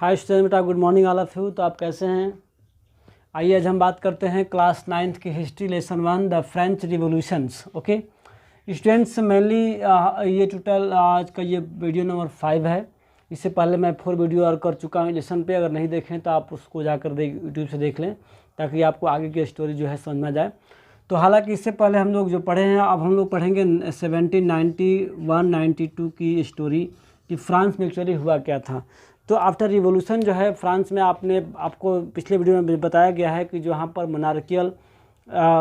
Hi student बेटा, good morning all of you. तो आप कैसे हैं? आइए आज हम बात करते हैं क्लास 9th की history lesson 1 the French revolutions. Okay students, mainly ये टोटल आज का ये वीडियो नंबर 5 है। इससे पहले मैं 4 वीडियो और कर चुका हूँ लेसन पे। अगर नहीं देखें तो आप उसको जाकर यूट्यूब से देख लें ताकि आपको आगे की स्टोरी जो है समझ में आ जाए। तो हालांकि इससे पहले हम लोग जो पढ़े हैं, अब हम लोग पढ़ेंगे 1791-92 की स्टोरी कि फ्रांस में एक्चुअली हुआ क्या था। तो आफ्टर रिवॉल्यूशन जो है फ्रांस में आपको पिछले वीडियो में बताया गया है कि जो यहाँ पर मोनार्कियल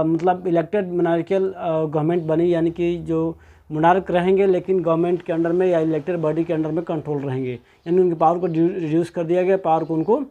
मतलब इलेक्टेड मोनार्कियल गवर्नमेंट बनी, यानी कि जो मोनार्क रहेंगे लेकिन गवर्नमेंट के अंडर में या इलेक्टेड बॉडी के अंडर में कंट्रोल रहेंगे, यानी उनकी पावर को रिड्यूस कर दिया गया, पावर को उनको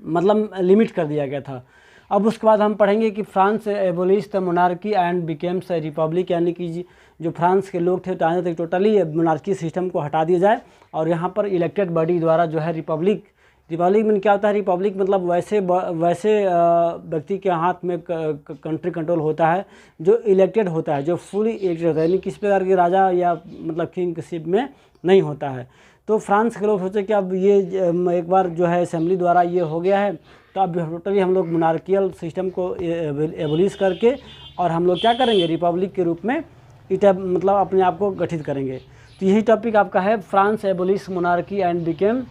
मतलब लिमिट कर दिया गया था। अब उसके बाद हम पढ़ेंगे कि France abolish the monarchy and becomes A Republic, यानी कि जो फ्रांस के लोग थे चाहते थे टोटली मोनार्की सिस्टम को हटा दिया जाए और यहाँ पर इलेक्टेड बॉडी द्वारा जो है रिपब्लिक में क्या होता है? रिपब्लिक मतलब वैसे व्यक्ति के हाथ में कंट्री कंट्रोल होता है जो इलेक्टेड होता है, जो फुली इलेक्टेड होता है, यानी किसी प्रकार के राजा या मतलब किंग शिप में नहीं होता है। तो फ्रांस के लोग सोचे कि अब ये एक बार जो है असेंबली द्वारा ये हो गया है तो अब टोटली हम लोग मोनार्कियल सिस्टम को एबोलिश करके और हम लोग क्या करेंगे? रिपब्लिक के रूप में मतलब अपने आप को गठित करेंगे। तो यही टॉपिक आपका है, France abolish monarchy and became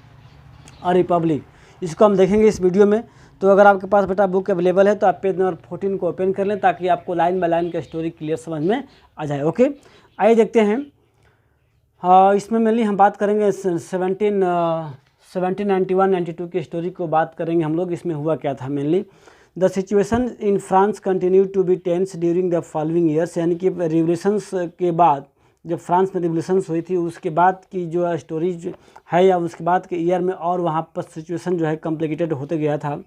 a republic. इसको हम देखेंगे इस वीडियो में। तो अगर आपके पास बेटा बुक अवेलेबल है तो आप पेज नंबर 14 को ओपन कर लें ताकि आपको लाइन बाय लाइन का स्टोरी क्लियर समझ में आ जाए। ओके, आइए देखते हैं। इसमें मेनली हम बात करेंगे 1791-92 की स्टोरी को बात करेंगे हम लोग। इसमें हुआ क्या था mainly. The situation in France continue to be tense during the following years, यानी कि रिवोल्यूशंस के बाद, जब फ्रांस में रिवोल्यूशंस हुई थी उसके बाद की जो स्टोरी है या उसके बाद के ईयर में और वहाँ पर सिचुएशन जो है कॉम्प्लिकेटेड होते गया था।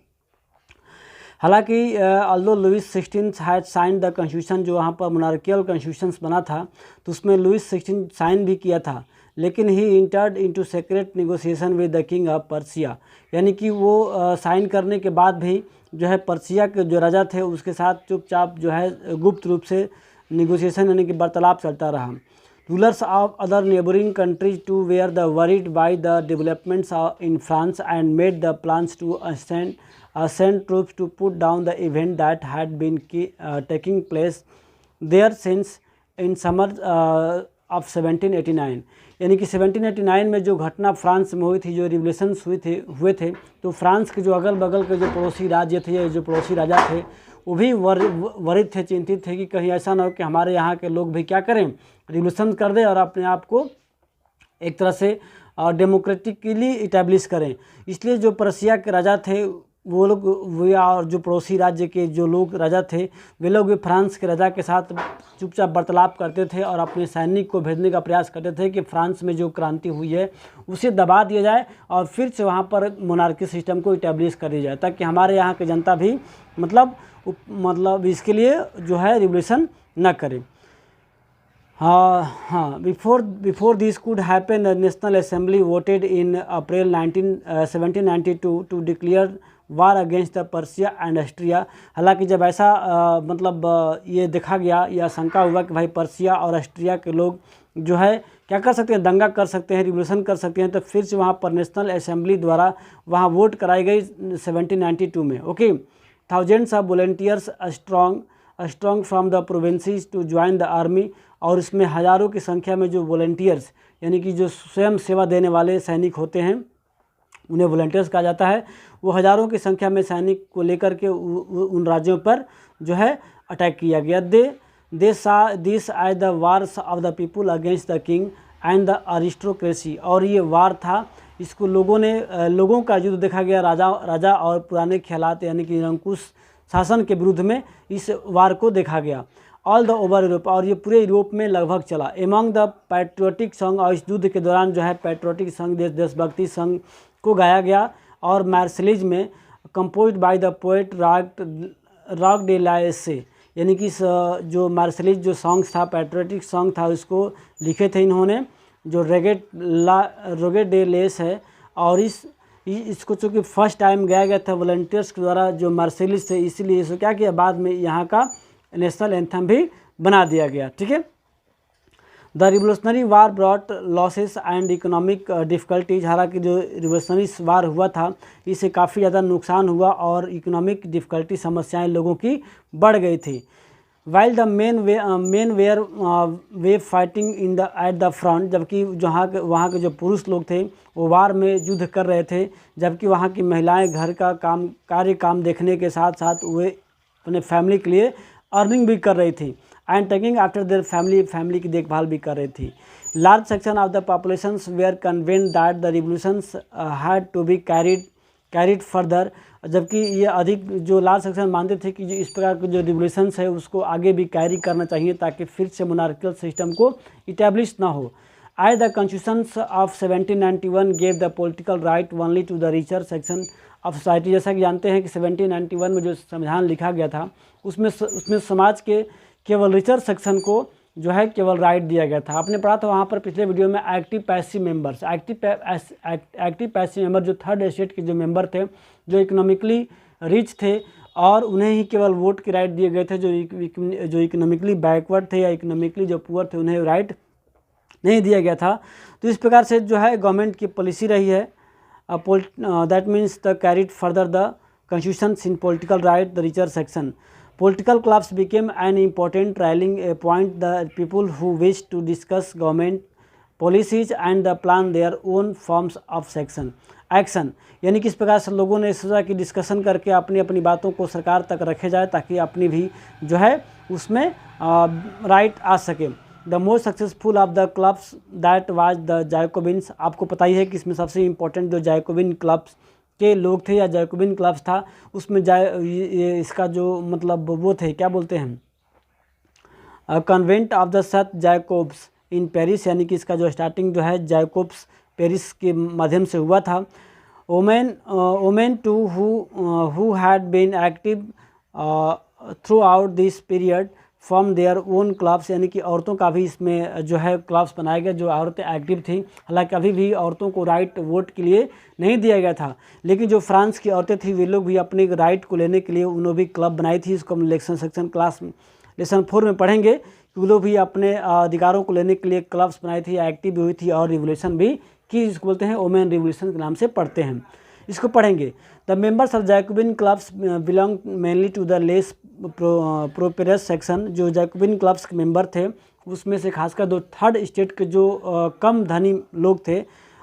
हालांकि although Louis 16 had sign the constitution, जो वहाँ पर मोनार्कियल कॉन्स्टिट्यूशंस बना था तो उसमें लुइस 16 साइन भी किया था, लेकिन ही entered into secret negotiation with the king of Persia, यानी कि वो साइन करने के बाद भी जो है पर्सिया के जो राजा थे उसके साथ चुपचाप जो है गुप्त रूप से नेगोशिएशन यानी कि वार्तालाप चलता रहा। Rulers of other neighbouring countries too were the worried by the developments in France and made the plans to send troops to put down the event that had been taking place there since in summer of 1789, यानी कि 1789 में जो घटना France में हुई थी, जो revolutions हुए थे, तो फ्रांस के जो अगल बगल के जो पड़ोसी राज्य थे, जो पड़ोसी राजा थे, वो भी वर्रित थे, चिंतित थे कि कहीं ऐसा ना हो कि हमारे यहाँ के लोग भी क्या करें, रिवोल्यूशन कर दें और अपने आप को एक तरह से डेमोक्रेटिकली इटेब्लिश करें। इसलिए जो पर्सिया के राजा थे वो लोग और जो पड़ोसी राज्य के जो लोग राजा थे वे लोग भी फ्रांस के राजा के साथ चुपचाप वार्तालाप करते थे और अपने सैनिक को भेजने का प्रयास करते थे कि फ्रांस में जो क्रांति हुई है उसे दबा दिया जाए और फिर से वहाँ पर मोनार्की सिस्टम को इटेब्लिश कर दिया जाए ताकि हमारे यहाँ की जनता भी मतलब इसके लिए जो है रिवोल्यूशन न करे। Before this could happen national assembly voted in April 1792 to declare war against the Persia and Austria. हालांकि जब ऐसा ये देखा गया या शंका हुआ कि भाई पर्सिया और ऑस्ट्रिया के लोग जो है क्या कर सकते हैं, दंगा कर सकते हैं, रिवोल्यूशन कर सकते हैं, तो फिर से वहाँ पर नेशनल असेंबली द्वारा वहाँ वोट कराई गई 1792 में। Okay, thousands of volunteers strong from the provinces to join the army, और इसमें हज़ारों की संख्या में जो वॉलंटियर्स यानी कि जो स्वयं सेवा देने वाले सैनिक होते हैं उन्हें वॉलंटियर्स कहा जाता है, वो हज़ारों की संख्या में सैनिक को लेकर के उन राज्यों पर जो है अटैक किया गया। They saw this as the wars of the people against the king and the aristocracy, और ये वार था, इसको लोगों का युद्ध देखा गया राजा और पुराने ख्यालात यानी कि निरंकुश शासन के विरुद्ध में इस वार को देखा गया। ऑल द ओवर यूरोप, और ये पूरे यूरोप में लगभग चला। एमंग द पैट्रियोटिक सॉन्ग, और इस युद्ध के दौरान जो है पैट्रियोटिक सॉन्ग देशभक्ति सॉन्ग को गाया गया, और मार्शलिज में composed by the poet Rouget de Lisle, यानी कि जो मार्शलिज जो सॉन्ग्स था, पैट्रियोटिक सॉन्ग था, उसको लिखे थे इन्होंने, जो रोगे डे लेस है। और इसको चूँकि फर्स्ट टाइम गाया गया था वॉलंटियर्स के द्वारा जो मार्शलिज थे, इसीलिए इसको क्या किया, बाद में यहाँ का नेशनल एंथम भी बना दिया गया। ठीक है, the revolutionary war brought losses and economic difficulties. हालांकि जो रिवोल्यूशनरी वार हुआ था इससे काफ़ी ज़्यादा नुकसान हुआ और इकोनॉमिक डिफ़िकल्टी समस्याएं लोगों की बढ़ गई थी। While the men were away fighting in the at the front, जबकि वहाँ के जो पुरुष लोग थे वो वार में युद्ध कर रहे थे, जबकि वहाँ की महिलाएं घर का काम देखने के साथ साथ वे अपने फैमिली के लिए अर्निंग भी कर रही थी and taking after their family की देखभाल भी कर रही थी। Large section of the populations were convinced that the revolutions had to be carried further, जबकि ये अधिक जो लार्ज सेक्शन मानते थे कि जो इस प्रकार के जो रिवोल्यूशंस है उसको आगे भी कैरी करना चाहिए ताकि फिर से मोनार्किकल सिस्टम को इटेब्लिश ना हो। आई the constitutions of 1791 gave the political right only to the richer section of society. जैसा कि जानते हैं कि 1791 में जो संविधान लिखा गया था उसमें समाज के केवल रिचर सेक्शन को जो है केवल राइट दिया गया था। आपने पढ़ा था वहाँ पर पिछले वीडियो में active passive members, active passive member जो थर्ड एस्टेट के जो मेंबर थे जो इकोनॉमिकली रिच थे और उन्हें ही केवल वोट के राइट दिए गए थे। जो इकोनॉमिकली बैकवर्ड थे या इकोनॉमिकली जो पुअर थे उन्हें राइट नहीं दिया गया था। तो इस प्रकार से जो है गवर्नमेंट की पॉलिसी रही है। That means the carried further the constitutions in political right the richer section. Political clubs became an important rallying point. The people who wished to discuss government policies and plan their own forms of action, यानी किस प्रकार से लोगों ने सोचा कि discussion करके अपनी अपनी बातों को सरकार तक रखे जाए ताकि अपनी भी जो है उसमें राइट आ सके। The most successful of the clubs that was the Jacobins. आपको पता ही है कि इसमें सबसे इम्पोर्टेंट जो जैकोबिन क्लब्स के लोग थे या जैकोबिन क्लब्स था उसमें इसका जो मतलब वो थे क्या बोलते हैं कन्वेंट ऑफ द सत जैकोब्स इन पेरिस, यानी कि इसका जो स्टार्टिंग जो है जैकोब्स पेरिस के माध्यम से हुआ था। Women too who had been active throughout this period from their own clubs, यानी कि औरतों का भी इसमें जो है क्लब्स बनाया गया जो औरतें एक्टिव थी। हालांकि अभी भी औरतों को राइट वोट के लिए नहीं दिया गया था, लेकिन जो फ्रांस की औरतें थी वे लोग भी अपने राइट को लेने के लिए उन्होंने भी क्लब बनाई थी। इसको हम लेसन 4 में पढ़ेंगे कि वो लोग भी अपने अधिकारों को लेने के लिए क्लब्स बनाई थी, एक्टिव भी हुई थी और रिवोल्यूशन भी की, जिसको बोलते हैं वोमेन रिवोल्यूशन के नाम से पढ़ते हैं। इसको पढ़ेंगे। The members of Jacobin clubs belong mainly to the less prosperous section. जो जैकोबिन क्लब्स के मेंबर थे उसमें से खासकर जो थर्ड स्टेट के जो कम धनी लोग थे,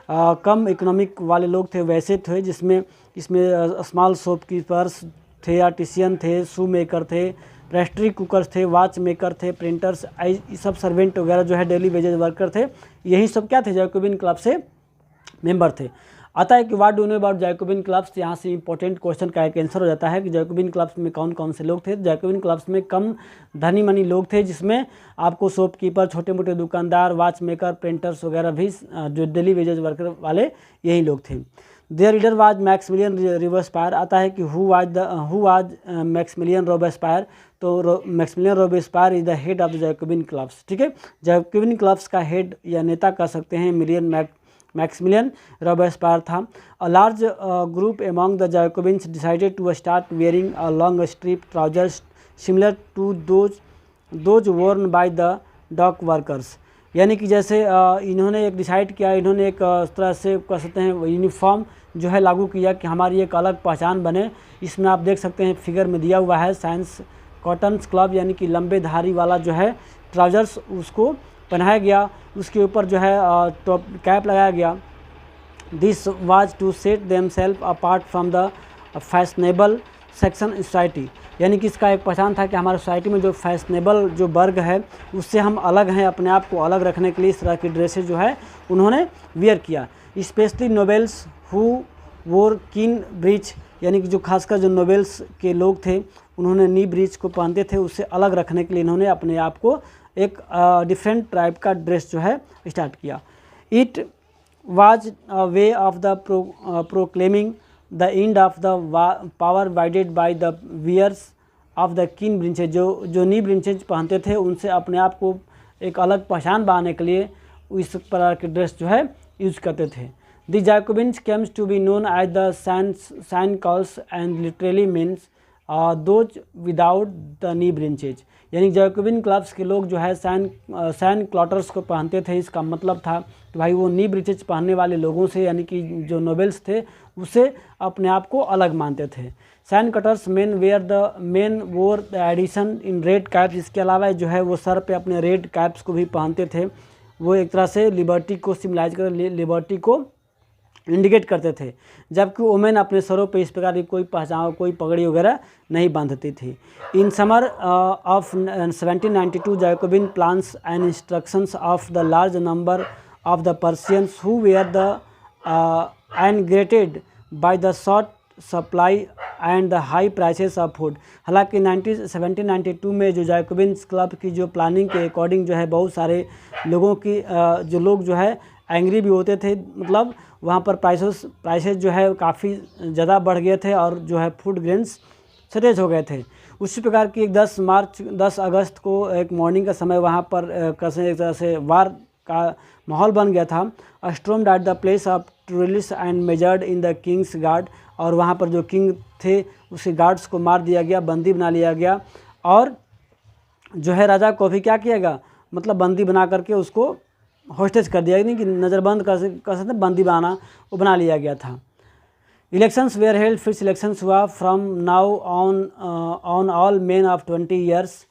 कम इकोनॉमिक वाले लोग थे वैसे थे, जिसमें इसमें स्मॉल शॉपकीपर्स थे, आर्टिसियन थे, शू मेकर थे, पेस्ट्री कुकर्स थे, वॉच मेकर थे, प्रिंटर्स, ये सब सर्वेंट वगैरह जो है डेली वेजेज वर्कर थे। यही सब क्या थे जैकोबिन क्लब से मेंबर थे। आता है कि what do know about Jacobian clubs. यहाँ से इंपॉर्टेंट क्वेश्चन का एक आंसर हो जाता है कि जैकोबिन क्लब्स में कौन कौन से लोग थे। जैकोबिन क्लब्स में कम धनी मनी लोग थे, जिसमें आपको शॉपकीपर, छोटे मोटे दुकानदार, वॉच मेकर, प्रिंटर्स वगैरह भी जो डेली वेजेज वर्कर वाले यही लोग थे। Their leader was Maximilien Robespierre. आता है कि हु वाज मैक्सिमिलियन रोबेस्पायर। तो Maximilien Robespierre is the head of the Jacobin clubs. ठीक है, जैकोबिन क्लब्स का हेड या नेता कह सकते हैं मैक्सिमिलियन रोबेस्पायर था। A large group among the Jacobins decided to start wearing a long strip trousers similar to those worn by the dock workers. यानी कि जैसे इन्होंने एक डिसाइड किया, इन्होंने एक तरह से कह सकते हैं यूनिफॉर्म जो है लागू किया कि हमारी एक अलग पहचान बने। इसमें आप देख सकते हैं फिगर में दिया हुआ है साइंस कॉटन्स क्लब, यानी कि लंबे धारी वाला जो है ट्राउजर्स उसको पहनाया गया, उसके ऊपर जो है टॉप कैप लगाया गया। This was to set themself apart from the fashionable section society. यानी कि इसका एक पहचान था कि हमारे सोसाइटी में जो फैशनेबल जो वर्ग है उससे हम अलग हैं, अपने आप को अलग रखने के लिए इस तरह की ड्रेसेस जो है उन्होंने वियर किया। स्पेशली नोबेल्स हु वोर कीन ब्रीच, यानी कि जो खासकर जो नोबेल्स के लोग थे उन्होंने नी ब्रीच को पहनते थे, उससे अलग रखने के लिए इन्होंने अपने आप को एक डिफरेंट टाइप का ड्रेस जो है स्टार्ट किया। It was a way of the proclaiming the end of the power wielded by the wearers of the knee breeches. जो नी ब्रिंचेज पहनते थे उनसे अपने आप को एक अलग पहचान बनाने के लिए इस प्रकार के ड्रेस जो है यूज करते थे। The Jacobins came to be known as the sans culottes and literally means those without the knee breeches, यानी जैकोबिन क्लब्स के लोग जो है सैन क्लॉटर्स को पहनते थे। इसका मतलब था कि भाई वो नी ब्रेंचेज पहनने वाले लोगों से, यानी कि जो नोबेल्स थे उससे अपने आप को अलग मानते थे। Sans culottes men wore the addition in red caps, इसके अलावा जो है वो सर पे अपने रेड कैप्स को भी पहनते थे। वो एक तरह से लिबर्टी को सिम्बलाइज कर, लिबर्टी को इंडिकेट करते थे, जबकि वुमेन अपने सरों पे इस प्रकार की कोई पहचान, कोई पगड़ी वगैरह नहीं बांधती थी। In summer of 1792 Jacobin plans and instructions of the large number of the Parisians who were the angered by the short supply and the high prices of food. हालांकि 1792 में जो जैकोबिन्स क्लब की जो प्लानिंग के according जो है बहुत सारे लोगों की जो लोग जो है एंग्री भी होते थे, मतलब वहाँ पर प्राइसेस जो है काफ़ी ज़्यादा बढ़ गए थे और जो है फूड ग्रेन्स शॉर्टेज हो गए थे। उसी प्रकार की 10 अगस्त को एक मॉर्निंग का समय वहाँ पर एक तरह से वार का माहौल बन गया था। Stormed at the place of tourist and measured in the Kings guard, और वहाँ पर जो किंग थे उसके गार्ड्स को मार दिया गया, बंदी बना लिया गया, और जो है राजा को भी क्या किया गया, मतलब बंदी बना करके उसको होस्टेज कर दिया, यानी कि नज़रबंद कर सकते, बंदी बना लिया गया था। इलेक्शंस वेयर हेल्ड, फिर इलेक्शंस हुआ। From now on all men of 20 years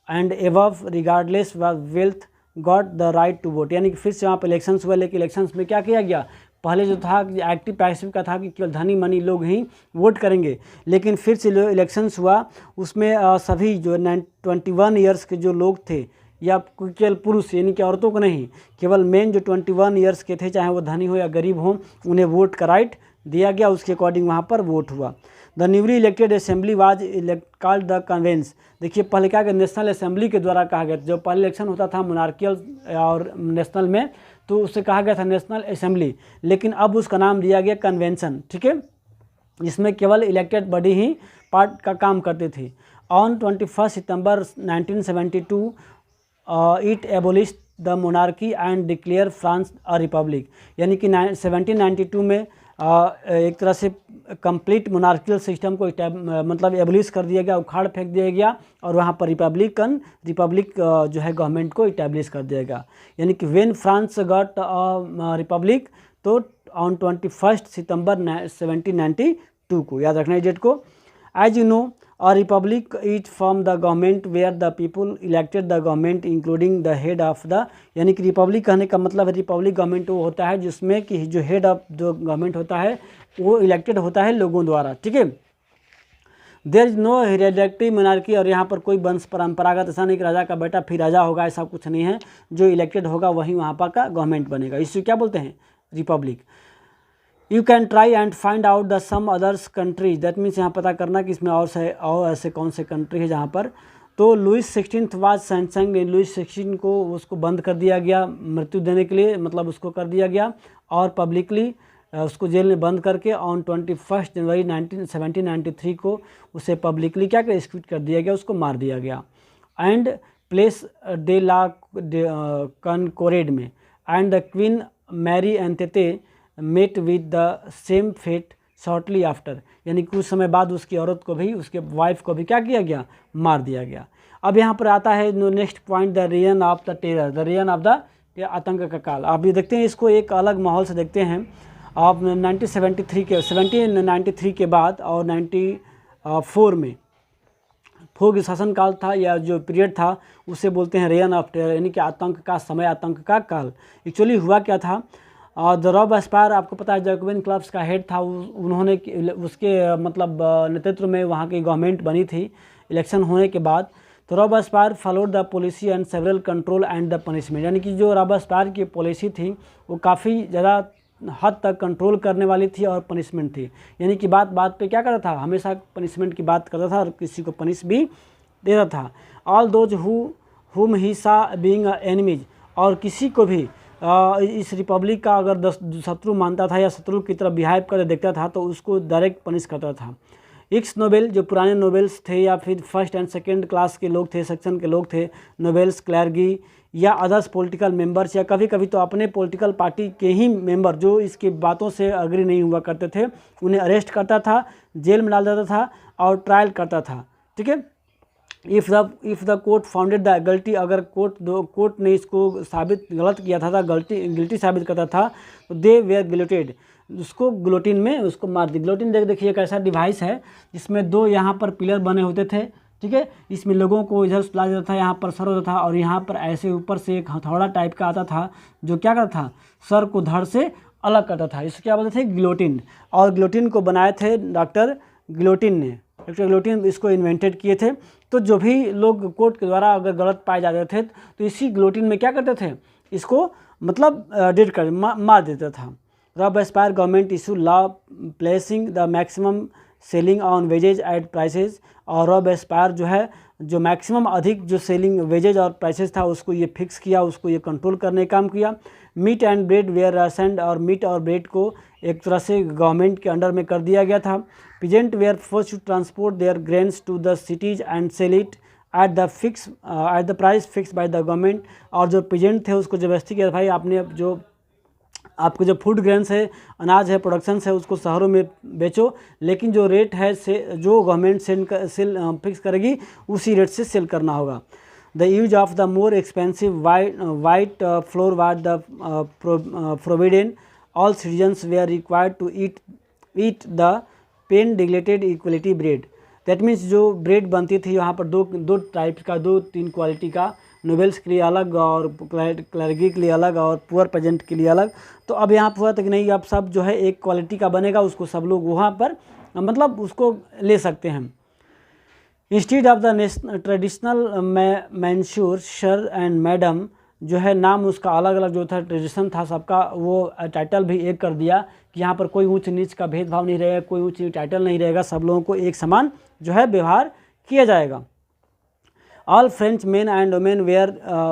and above regardless wealth got the right to vote, यानी कि फिर से वहाँ पर इलेक्शंस हुआ। लेकिन इलेक्शंस में क्या किया गया, पहले जो था एक्टिव पैसिव का था कि केवल धनी मनी लोग ही वोट करेंगे, लेकिन फिर से जो इलेक्शंस हुआ उसमें सभी जो 21 ईयर्स के जो लोग थे, या केवल पुरुष यानी कि औरतों को नहीं, केवल मेन जो 21 ईयर्स के थे, चाहे वो धनी हो या गरीब हो, उन्हें वोट का राइट दिया गया। उसके अकॉर्डिंग वहाँ पर वोट हुआ। The newly elected assembly was called the conveyance. देखिए पहले क्या, नेशनल असेंबली के द्वारा कहा गया, जो पहले इलेक्शन होता था मोनार्कियल और नेशनल में, तो उससे कहा गया था नेशनल असेंबली, लेकिन अब उसका नाम दिया गया कन्वेंशन, ठीक है, जिसमें केवल इलेक्टेड बॉडी ही पार्ट का काम करती थी। On 21 September 1972 it abolish the monarchy and declare France a republic, यानी कि 1792 में एक तरह से कंप्लीट मोनार्कियल सिस्टम को मतलब एबोलिश कर दिया गया, उखाड़ फेंक दिया गया, और वहाँ पर रिपब्लिक जो है गवर्नमेंट को इस्टेब्लिश कर दिया गया। यानी कि व्हेन फ्रांस गॉट रिपब्लिक, तो ऑन 21 सितंबर 1792 को, याद रखना है डेट को। As you know A republic is from the government where the people elected the government including the head of the, यानी कि रिपब्लिक कहने का मतलब है रिपब्लिक गवर्नमेंट वो होता है जिसमें कि जो हेड ऑफ जो गवर्नमेंट होता है वो इलेक्टेड होता है लोगों द्वारा, ठीक है। There is no hereditary monarchy, और यहाँ पर कोई वंश परंपरागत ऐसा नहीं कि राजा का बेटा फिर राजा होगा, ऐसा कुछ नहीं है। जो इलेक्टेड होगा वही वहाँ पर का गवर्नमेंट बनेगा, इससे क्या बोलते हैं, republic. You can try and find out the some others countries, that means यहाँ पता करना कि इसमें और ऐसे कौन से कंट्री है जहाँ पर। तो लुइस 16 वाज सेंसेंग, लुइस 16 को उसको बंद कर दिया गया मृत्यु देने के लिए, मतलब उसको कर दिया गया, और पब्लिकली उसको जेल में बंद करके ऑन 21 जनवरी 1793 को उसे पब्लिकली क्या कर एक्सक्यूट कर दिया गया, उसको मार दिया गया। And Place de la Concorde में, and the queen Marie Antoinette met with the same fate shortly after, यानी कुछ समय बाद उसकी औरत को भी, उसके वाइफ को भी क्या किया गया, मार दिया गया। अब यहाँ पर आता है next point, the rain of the terror, the rain of the आतंक का काल। आप ये देखते हैं, इसको एक अलग माहौल से देखते हैं। आप 1793 के बाद और 94 में फोग शासनकाल था, या जो पीरियड था उसे बोलते हैं रेन ऑफ टेरर, यानी कि आतंक का समय, आतंक का काल। एक्चुअली हुआ क्या था, द रॉबस्पायर आपको पता है जैकोबिन क्लब्स का हेड था, उन्होंने उसके मतलब नेतृत्व में वहाँ की गवर्नमेंट बनी थी इलेक्शन होने के बाद। तो Robespierre followed the policy and several control and the punishment, यानी कि जो रॉबस्पायर की पॉलिसी थी वो काफ़ी ज़्यादा हद तक कंट्रोल करने वाली थी और पनिशमेंट थी, यानी कि बात बात पे क्या करता था, हमेशा पनिशमेंट की बात करता था और किसी को पनिश भी देता था। ऑल दोज हुम ही सा बीइंग एनिमीज, और किसी को भी इस रिपब्लिक का अगर शत्रु मानता था या शत्रु की तरफ बिहेव कर देखता था तो उसको डायरेक्ट पनिश करता था। इक्स नोबेल, जो पुराने नोबेल्स थे या फिर फर्स्ट एंड सेकंड क्लास के लोग थे, सेक्शन के लोग थे, नोबेल्स, क्लर्गी, या अदर्स पॉलिटिकल मेंबर्स, या कभी कभी तो अपने पॉलिटिकल पार्टी के ही मेंबर जो इसकी बातों से अग्री नहीं हुआ करते थे उन्हें अरेस्ट करता था, जेल में डाल देता था और ट्रायल करता था। ठीक है, if the court founded the गलती, अगर कोर्ट ने इसको साबित गलत किया था गिल्टी साबित करता था तो दे वेयर गिलोटेड, उसको गिलोटिन में उसको मार दी। गिलोटिन देखिए एक ऐसा डिवाइस है जिसमें दो यहाँ पर पिलर बने होते थे। ठीक है, इसमें लोगों को इधर सुला देता था, यहाँ पर सर होता था और यहाँ पर ऐसे ऊपर से एक हथौड़ा टाइप का आता था जो क्या करता था, सर को धड़ से अलग करता था। इसे क्या बोलते थे, गिलोटिन। और गिलोटिन को बनाए थे डॉक्टर गिलोटिन ने, डॉक्टर गिलोटिन इसको इन्वेंटेड किए थे। तो जो भी लोग कोर्ट के द्वारा अगर गलत पाए जाते थे तो इसी गिलोटिन में क्या करते थे, इसको मतलब डेड कर मार देता था। Robespierre government issue law placing the maximum ceiling on wages at prices, और रॉबेस्पायर जो है जो मैक्सिमम अधिक जो सेलिंग वेजेज और प्राइसेस था उसको ये फिक्स किया, उसको ये कंट्रोल करने का काम किया। मीट एंड ब्रेड वेयर राशनड, और मीट और ब्रेड को एक तरह से गवर्नमेंट के अंडर में कर दिया गया था। Peasant were forced to transport their grains to the cities and sell it at the price fix by the government, और जो पीजेंट थे उसको जबरदस्ती किया, भाई आपने जो आपके जो फूड ग्रेन्स है, अनाज है, प्रोडक्शंस है, उसको शहरों में बेचो, लेकिन जो रेट है से जो गवर्नमेंट सेल फिक्स करेगी उसी रेट से सेल करना होगा। The use of the more expensive white flour was the provident, all citizens were are required to eat the pain d'egalite equality bread. That means जो bread बनती थी यहाँ पर दो टाइप का, 2-3 क्वालिटी का, नोबेल्स के लिए अलग और क्लर्गी के लिए अलग और पुअर पेजेंट के लिए अलग। तो अब यहाँ पर हुआ था कि नहीं, अब सब जो है एक क्वालिटी का बनेगा, उसको सब लोग वहाँ पर मतलब उसको ले सकते हैं। Instead of the traditional monsieur sir and madam, जो है नाम उसका अलग अलग जो था, ट्रेडिशन था सबका, वो टाइटल भी एक कर दिया कि यहाँ पर कोई ऊंच नीच का भेदभाव नहीं रहेगा, कोई ऊंच नीच टाइटल नहीं रहेगा, सब लोगों को एक समान जो है व्यवहार किया जाएगा। All French men and women were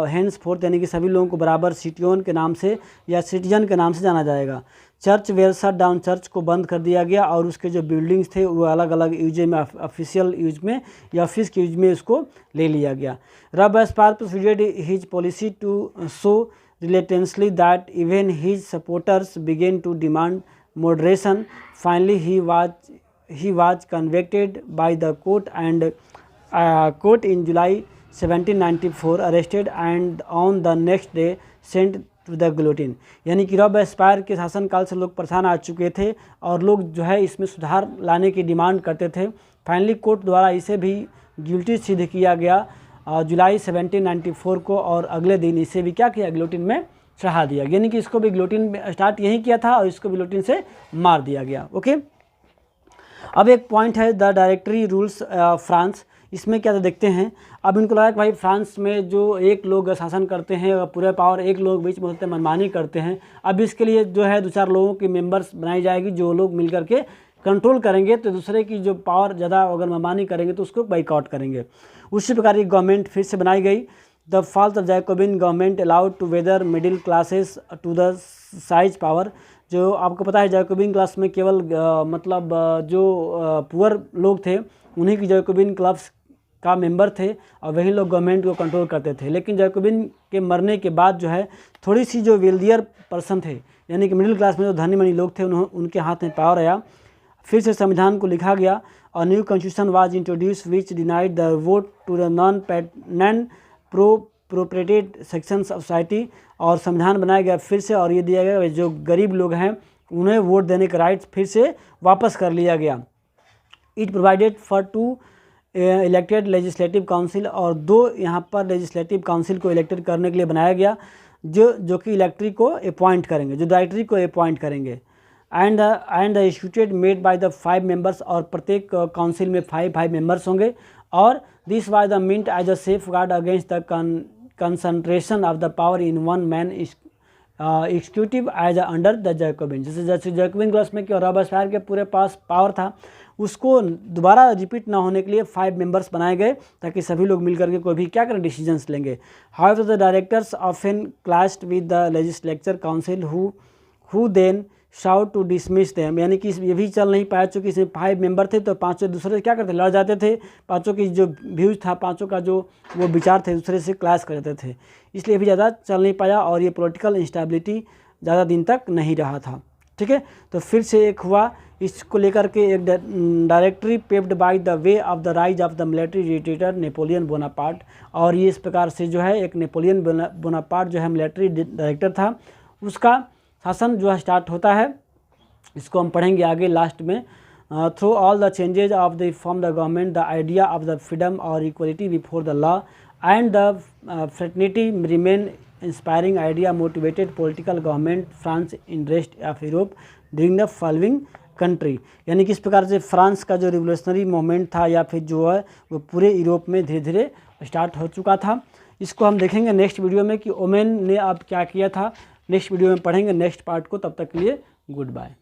hands forth, यानी कि सभी लोगों को बराबर सिटियन के नाम से या सिटीजन के नाम से जाना जाएगा। Church were shut down, church को बंद कर दिया गया और उसके जो बिल्डिंग्स थे वो अलग अलग यूज में, ऑफिशियल यूज में या ऑफिस के यूज में उसको ले लिया गया। Robespierre proceeded his policy to so relentlessly that even his supporters began to demand moderation. Finally he was convicted by the court in July 1794, arrested and on the next day sent to the guillotine। यानी कि रॉबेस्पायर के शासनकाल से लोग परेशान आ चुके थे और लोग जो है इसमें सुधार लाने की डिमांड करते थे। फाइनली कोर्ट द्वारा इसे भी गिल्टी सिद्ध किया गया जुलाई 1794 को, और अगले दिन इसे भी क्या किया, गिलोटिन में चढ़ा दिया। यानी कि इसको भी गिलोटिन में स्टार्ट यही किया था और इसको गिलोटिन से मार दिया गया। ओके, अब एक पॉइंट है द डायरेक्टरी रूल्स फ्रांस। इसमें क्या देखते हैं, अब इनको लगा कि भाई फ्रांस में जो एक लोग शासन करते हैं, पूरे पावर एक लोग बीच में होते हैं, मनमानी करते हैं। अब इसके लिए जो है 2-4 लोगों की मेंबर्स बनाई जाएगी जो लोग मिल करके कंट्रोल करेंगे, तो दूसरे की जो पावर ज़्यादा अगर मनमानी करेंगे तो उसको बाइकआउट करेंगे। उसी प्रकार की गवर्नमेंट फिर से बनाई गई। The fault of Jacobin government allowed to whether middle classes to the seize power. जो आपको पता है जैकोबिन क्लास में केवल मतलब जो पुअर लोग थे उन्हीं की जैकोबिन क्लब्स का मेंबर थे और वही लोग गवर्नमेंट को कंट्रोल करते थे। लेकिन जैकोबिन के मरने के बाद जो है थोड़ी सी जो वेल्दियर पर्सन थे, यानी कि मिडिल क्लास में जो धनी मनी लोग थे, उनके हाथ में पावर आया। फिर से संविधान को लिखा गया और new constitution was introduce which denied the vote to the non propertied section of society. और संविधान बनाया गया फिर से, और ये दिया गया जो गरीब लोग हैं उन्हें वोट देने का राइट फिर से वापस कर लिया गया। It provided for 2 elected legislative council, और 2 यहाँ पर लेजिस्लेटिव काउंसिल को इलेक्टेड करने के लिए बनाया गया जो कि इलेक्ट्री को अपॉइंट करेंगे, जो डायरेक्टरी को अपॉइंट करेंगे। And the instituted made by the 5 members, और प्रत्येक काउंसिल में 5 मेंबर्स होंगे। और this was the meant as a safeguard against the concentration of the power in one man executive as under the Jacobin. जैसे Jacobin class में क्या रॉबेस्पायर के पूरे पास पावर था, उसको दोबारा रिपीट ना होने के लिए 5 मेंबर्स बनाए गए ताकि सभी लोग मिलकर के कोई भी क्या करें, डिसीजंस लेंगे। However the directors often clashed with the legislature council who then shout to dismiss them, यानी कि ये भी चल नहीं पाया, चूँकि इसमें 5 मेंबर थे तो पाँचों दूसरे से क्या करते, लड़ जाते थे, पाँचों की जो व्यूज़ था, पाँचों का जो वो विचार थे दूसरे से क्लैश करते थे, इसलिए भी ज़्यादा चल नहीं पाया और ये पॉलिटिकल इंस्टेबिलिटी ज़्यादा दिन तक नहीं रहा था। ठीक है, तो फिर से एक हुआ, इसको लेकर के एक directory paved by the way of the rise of the military dictator Napoleon Bonaparte, और ये इस प्रकार से जो है एक नेपोलियन बोनापार्ट जो है मिलिट्री डायरेक्टर था, उसका शासन जो है स्टार्ट होता है। इसको हम पढ़ेंगे आगे लास्ट में। Through all the changes of the from the government the idea of the freedom और equality before the law and the fraternity remain inspiring idea motivated political government France in rest of Europe during the following country, यानी कि इस प्रकार से France का जो revolutionary movement था या फिर जो है वो पूरे यूरोप में धीरे धीरे स्टार्ट हो चुका था। इसको हम देखेंगे नेक्स्ट वीडियो में कि ओमेन ने अब क्या किया था, नेक्स्ट वीडियो में पढ़ेंगे नेक्स्ट पार्ट को। तब तक के लिए गुड बाय।